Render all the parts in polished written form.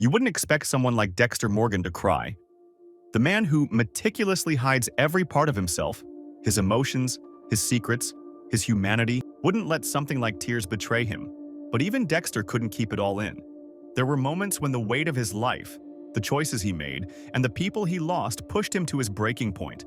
You wouldn't expect someone like Dexter Morgan to cry. The man who meticulously hides every part of himself, his emotions, his secrets, his humanity, wouldn't let something like tears betray him. But even Dexter couldn't keep it all in. There were moments when the weight of his life, the choices he made, and the people he lost pushed him to his breaking point.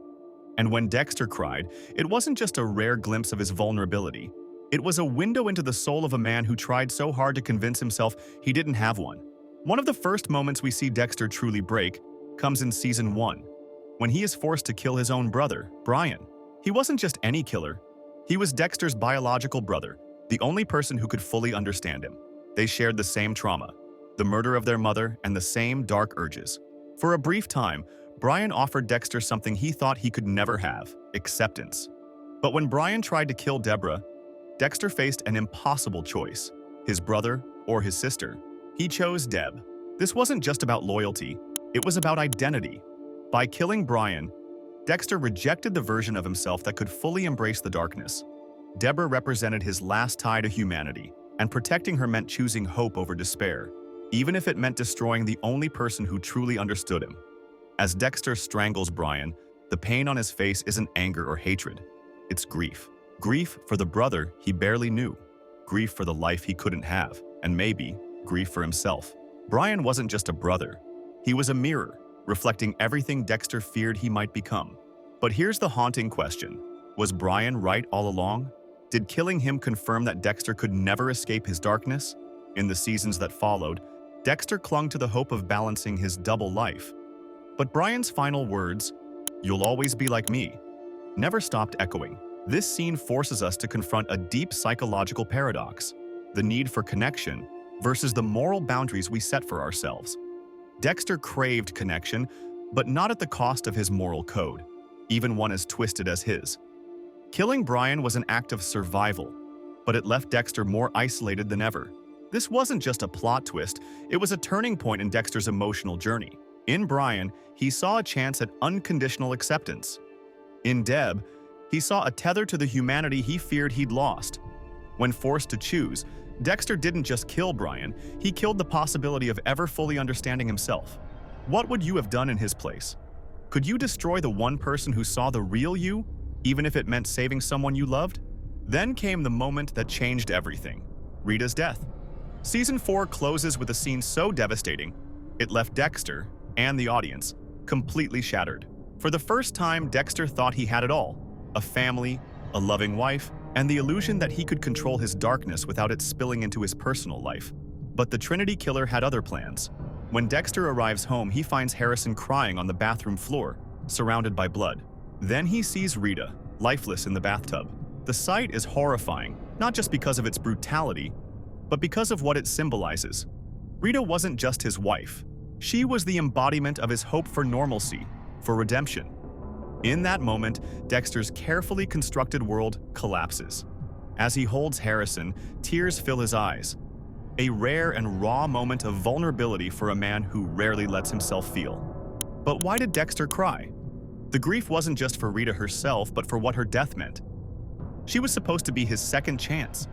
And when Dexter cried, it wasn't just a rare glimpse of his vulnerability. It was a window into the soul of a man who tried so hard to convince himself he didn't have one. One of the first moments we see Dexter truly break comes in Season 1, when he is forced to kill his own brother, Brian. He wasn't just any killer. He was Dexter's biological brother, the only person who could fully understand him. They shared the same trauma, the murder of their mother, and the same dark urges. For a brief time, Brian offered Dexter something he thought he could never have: acceptance. But when Brian tried to kill Deborah, Dexter faced an impossible choice: his brother or his sister. He chose Deb. This wasn't just about loyalty, it was about identity. By killing Brian, Dexter rejected the version of himself that could fully embrace the darkness. Deborah represented his last tie to humanity, and protecting her meant choosing hope over despair, even if it meant destroying the only person who truly understood him. As Dexter strangles Brian, the pain on his face isn't anger or hatred. It's grief. Grief for the brother he barely knew. Grief for the life he couldn't have. And maybe, grief for himself. Brian wasn't just a brother. He was a mirror, reflecting everything Dexter feared he might become. But here's the haunting question. Was Brian right all along? Did killing him confirm that Dexter could never escape his darkness? In the seasons that followed, Dexter clung to the hope of balancing his double life. But Brian's final words, "You'll always be like me," never stopped echoing. This scene forces us to confront a deep psychological paradox: the need for connection versus the moral boundaries we set for ourselves. Dexter craved connection, but not at the cost of his moral code, even one as twisted as his. Killing Brian was an act of survival, but it left Dexter more isolated than ever. This wasn't just a plot twist, it was a turning point in Dexter's emotional journey. In Brian, he saw a chance at unconditional acceptance. In Deb, he saw a tether to the humanity he feared he'd lost. When forced to choose, Dexter didn't just kill Brian, he killed the possibility of ever fully understanding himself. What would you have done in his place? Could you destroy the one person who saw the real you, even if it meant saving someone you loved? Then came the moment that changed everything: Rita's death. Season 4 closes with a scene so devastating, it left Dexter, and the audience, completely shattered. For the first time, Dexter thought he had it all: a family, a loving wife, and the illusion that he could control his darkness without it spilling into his personal life. But the Trinity Killer had other plans. When Dexter arrives home, he finds Harrison crying on the bathroom floor, surrounded by blood. Then he sees Rita, lifeless in the bathtub. The sight is horrifying, not just because of its brutality, but because of what it symbolizes. Rita wasn't just his wife. She was the embodiment of his hope for normalcy, for redemption. In that moment, Dexter's carefully constructed world collapses. As he holds Harrison, tears fill his eyes. A rare and raw moment of vulnerability for a man who rarely lets himself feel. But why did Dexter cry? The grief wasn't just for Rita herself, but for what her death meant. She was supposed to be his second chance,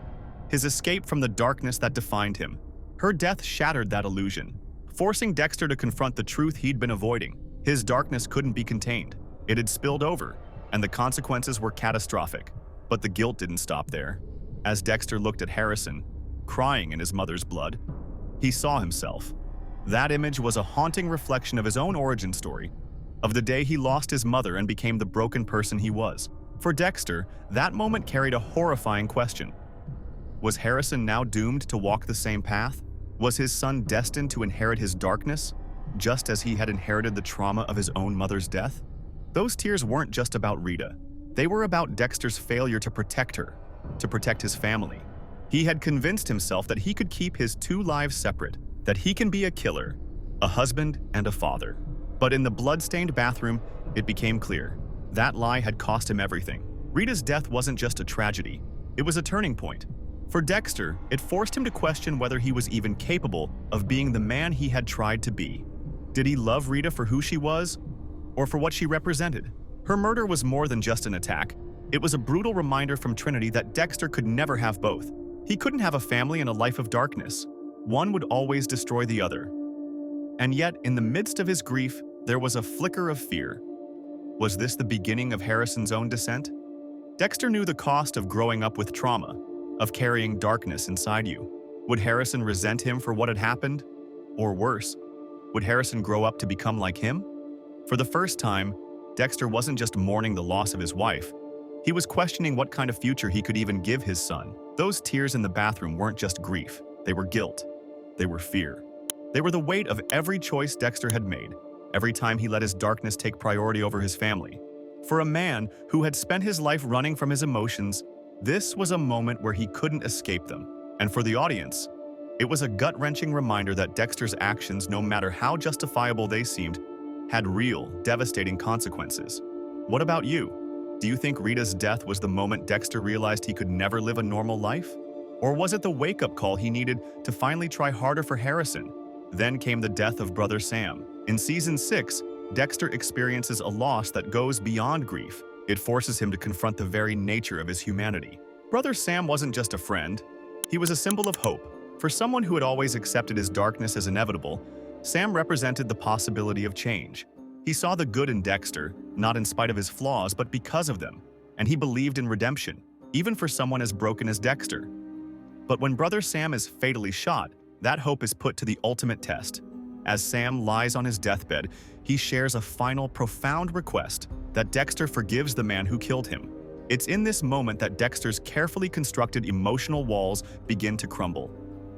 his escape from the darkness that defined him. Her death shattered that illusion, forcing Dexter to confront the truth he'd been avoiding. His darkness couldn't be contained. It had spilled over, and the consequences were catastrophic. But the guilt didn't stop there. As Dexter looked at Harrison, crying in his mother's blood, he saw himself. That image was a haunting reflection of his own origin story, of the day he lost his mother and became the broken person he was. For Dexter, that moment carried a horrifying question. Was Harrison now doomed to walk the same path? Was his son destined to inherit his darkness, just as he had inherited the trauma of his own mother's death? Those tears weren't just about Rita. They were about Dexter's failure to protect her, to protect his family. He had convinced himself that he could keep his two lives separate, that he can be a killer, a husband, and a father. But in the blood-stained bathroom, it became clear. That lie had cost him everything. Rita's death wasn't just a tragedy, it was a turning point. For Dexter, it forced him to question whether he was even capable of being the man he had tried to be. Did he love Rita for who she was, or for what she represented? Her murder was more than just an attack. It was a brutal reminder from Trinity that Dexter could never have both. He couldn't have a family and a life of darkness. One would always destroy the other. And yet, in the midst of his grief, there was a flicker of fear. Was this the beginning of Harrison's own descent? Dexter knew the cost of growing up with trauma, of carrying darkness inside you. Would Harrison resent him for what had happened? Or worse, would Harrison grow up to become like him? For the first time, Dexter wasn't just mourning the loss of his wife. He was questioning what kind of future he could even give his son. Those tears in the bathroom weren't just grief. They were guilt. They were fear. They were the weight of every choice Dexter had made, every time he let his darkness take priority over his family. For a man who had spent his life running from his emotions, this was a moment where he couldn't escape them. And for the audience, it was a gut-wrenching reminder that Dexter's actions, no matter how justifiable they seemed, had real, devastating consequences. What about you? Do you think Rita's death was the moment Dexter realized he could never live a normal life? Or was it the wake-up call he needed to finally try harder for Harrison? Then came the death of brother Sam. In Season 6, Dexter experiences a loss that goes beyond grief. It forces him to confront the very nature of his humanity. Brother Sam wasn't just a friend. He was a symbol of hope. For someone who had always accepted his darkness as inevitable, Sam represented the possibility of change. He saw the good in Dexter, not in spite of his flaws, but because of them. And he believed in redemption, even for someone as broken as Dexter. But when brother Sam is fatally shot, that hope is put to the ultimate test. As Sam lies on his deathbed, he shares a final, profound request that Dexter forgives the man who killed him. It's in this moment that Dexter's carefully constructed emotional walls begin to crumble.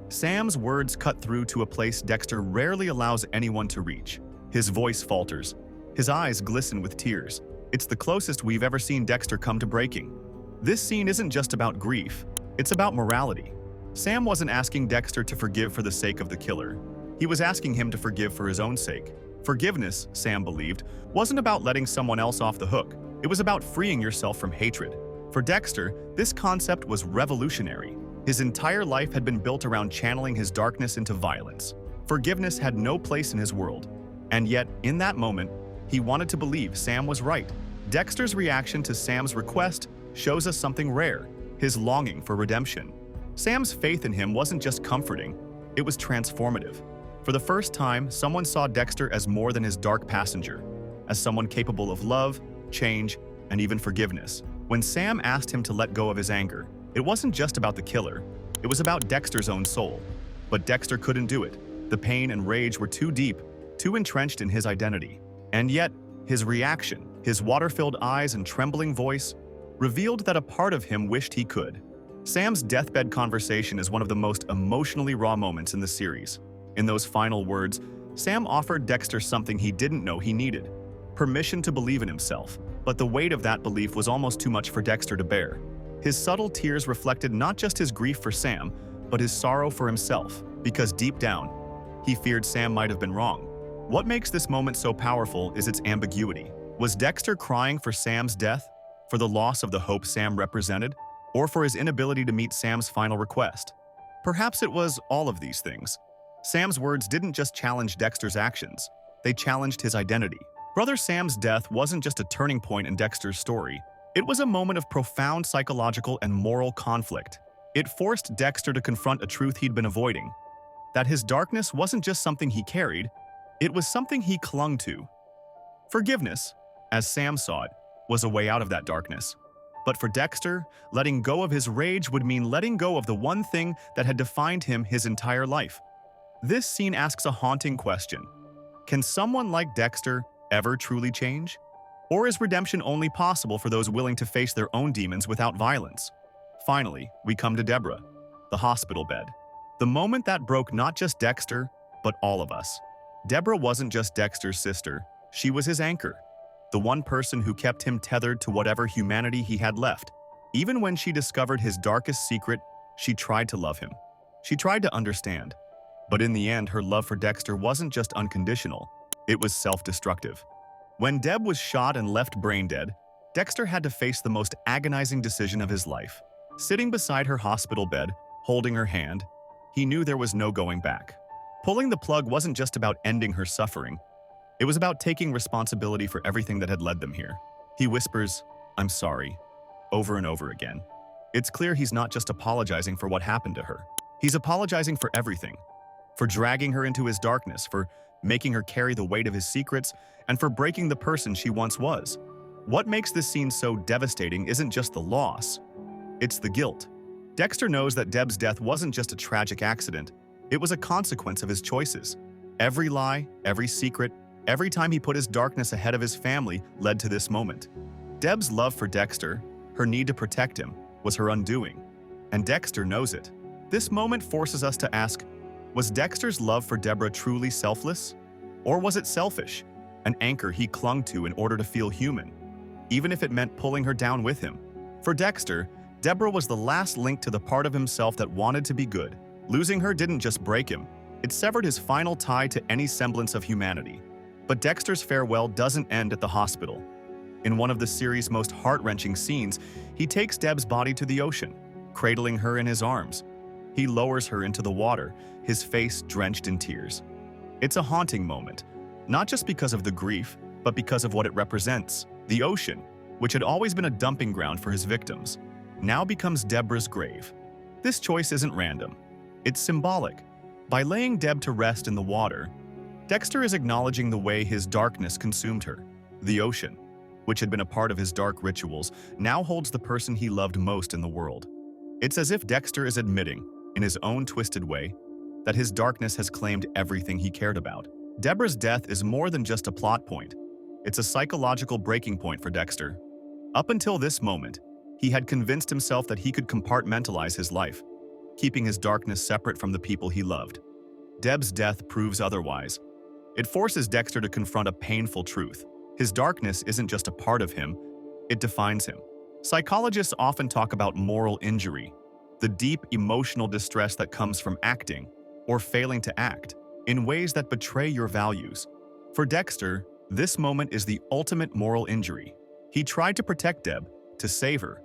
Sam's words cut through to a place Dexter rarely allows anyone to reach. His voice falters. His eyes glisten with tears. It's the closest we've ever seen Dexter come to breaking. This scene isn't just about grief, it's about morality. Sam wasn't asking Dexter to forgive for the sake of the killer. He was asking him to forgive for his own sake. Forgiveness, Sam believed, wasn't about letting someone else off the hook. It was about freeing yourself from hatred. For Dexter, this concept was revolutionary. His entire life had been built around channeling his darkness into violence. Forgiveness had no place in his world. And yet, in that moment, he wanted to believe Sam was right. Dexter's reaction to Sam's request shows us something rare: his longing for redemption. Sam's faith in him wasn't just comforting, it was transformative. For the first time, someone saw Dexter as more than his dark passenger, as someone capable of love, change, and even forgiveness. When Sam asked him to let go of his anger, it wasn't just about the killer, it was about Dexter's own soul. But Dexter couldn't do it. The pain and rage were too deep, too entrenched in his identity. And yet, his reaction, his water-filled eyes and trembling voice, revealed that a part of him wished he could. Sam's deathbed conversation is one of the most emotionally raw moments in the series. In those final words, Sam offered Dexter something he didn't know he needed: permission to believe in himself. But the weight of that belief was almost too much for Dexter to bear. His subtle tears reflected not just his grief for Sam, but his sorrow for himself, because deep down, he feared Sam might have been wrong. What makes this moment so powerful is its ambiguity. Was Dexter crying for Sam's death, for the loss of the hope Sam represented, or for his inability to meet Sam's final request? Perhaps it was all of these things. Sam's words didn't just challenge Dexter's actions, they challenged his identity. Brother Sam's death wasn't just a turning point in Dexter's story, it was a moment of profound psychological and moral conflict. It forced Dexter to confront a truth he'd been avoiding: that his darkness wasn't just something he carried, it was something he clung to. Forgiveness, as Sam saw it, was a way out of that darkness. But for Dexter, letting go of his rage would mean letting go of the one thing that had defined him his entire life. This scene asks a haunting question: can someone like Dexter ever truly change? Or is redemption only possible for those willing to face their own demons without violence? Finally, we come to Deborah, the hospital bed. The moment that broke not just Dexter, but all of us. Deborah wasn't just Dexter's sister, she was his anchor, the one person who kept him tethered to whatever humanity he had left. Even when she discovered his darkest secret, she tried to love him. She tried to understand. But in the end, her love for Dexter wasn't just unconditional, it was self-destructive. When Deb was shot and left brain dead, Dexter had to face the most agonizing decision of his life. Sitting beside her hospital bed, holding her hand, he knew there was no going back. Pulling the plug wasn't just about ending her suffering, it was about taking responsibility for everything that had led them here. He whispers, "I'm sorry," over and over again. It's clear he's not just apologizing for what happened to her. He's apologizing for everything. For dragging her into his darkness, for making her carry the weight of his secrets, and for breaking the person she once was. What makes this scene so devastating isn't just the loss, it's the guilt. Dexter knows that Deb's death wasn't just a tragic accident, it was a consequence of his choices. Every lie, every secret, every time he put his darkness ahead of his family led to this moment. Deb's love for Dexter, her need to protect him, was her undoing. And Dexter knows it. This moment forces us to ask, was Dexter's love for Deborah truly selfless? Or was it selfish, an anchor he clung to in order to feel human, even if it meant pulling her down with him? For Dexter, Deborah was the last link to the part of himself that wanted to be good. Losing her didn't just break him, it severed his final tie to any semblance of humanity. But Dexter's farewell doesn't end at the hospital. In one of the series' most heart-wrenching scenes, he takes Deb's body to the ocean, cradling her in his arms. He lowers her into the water, his face drenched in tears. It's a haunting moment, not just because of the grief, but because of what it represents. The ocean, which had always been a dumping ground for his victims, now becomes Deborah's grave. This choice isn't random. It's symbolic. By laying Deb to rest in the water, Dexter is acknowledging the way his darkness consumed her. The ocean, which had been a part of his dark rituals, now holds the person he loved most in the world. It's as if Dexter is admitting, in his own twisted way, that his darkness has claimed everything he cared about. Deborah's death is more than just a plot point. It's a psychological breaking point for Dexter. Up until this moment, he had convinced himself that he could compartmentalize his life, keeping his darkness separate from the people he loved. Deb's death proves otherwise. It forces Dexter to confront a painful truth. His darkness isn't just a part of him, it defines him. Psychologists often talk about moral injury, the deep emotional distress that comes from acting or failing to act in ways that betray your values. For Dexter, this moment is the ultimate moral injury. He tried to protect Deb, to save her,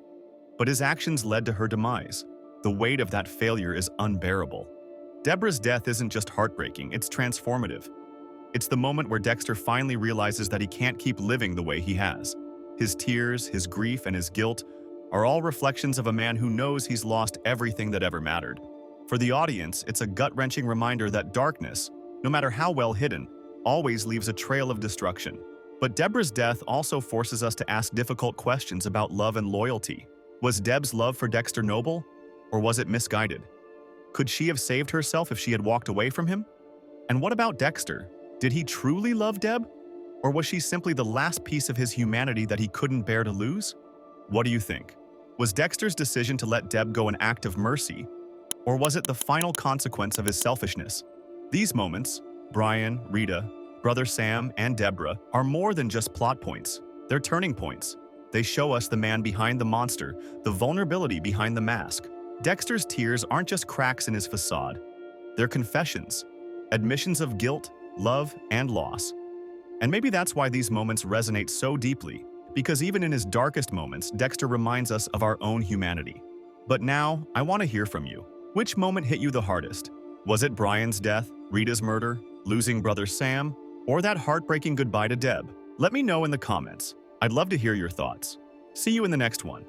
but his actions led to her demise. The weight of that failure is unbearable. Deborah's death isn't just heartbreaking, it's transformative. It's the moment where Dexter finally realizes that he can't keep living the way he has. His tears, his grief, and his guilt are all reflections of a man who knows he's lost everything that ever mattered. For the audience, it's a gut-wrenching reminder that darkness, no matter how well hidden, always leaves a trail of destruction. But Deborah's death also forces us to ask difficult questions about love and loyalty. Was Deb's love for Dexter noble, or was it misguided? Could she have saved herself if she had walked away from him? And what about Dexter? Did he truly love Deb? Or was she simply the last piece of his humanity that he couldn't bear to lose? What do you think? Was Dexter's decision to let Deb go an act of mercy? Or was it the final consequence of his selfishness? These moments, Brian, Rita, Brother Sam, and Deborah, are more than just plot points. They're turning points. They show us the man behind the monster, the vulnerability behind the mask. Dexter's tears aren't just cracks in his facade. They're confessions, admissions of guilt, love, and loss. And maybe that's why these moments resonate so deeply, because even in his darkest moments, Dexter reminds us of our own humanity. But now, I want to hear from you. Which moment hit you the hardest? Was it Brian's death, Rita's murder, losing Brother Sam, or that heartbreaking goodbye to Deb? Let me know in the comments. I'd love to hear your thoughts. See you in the next one.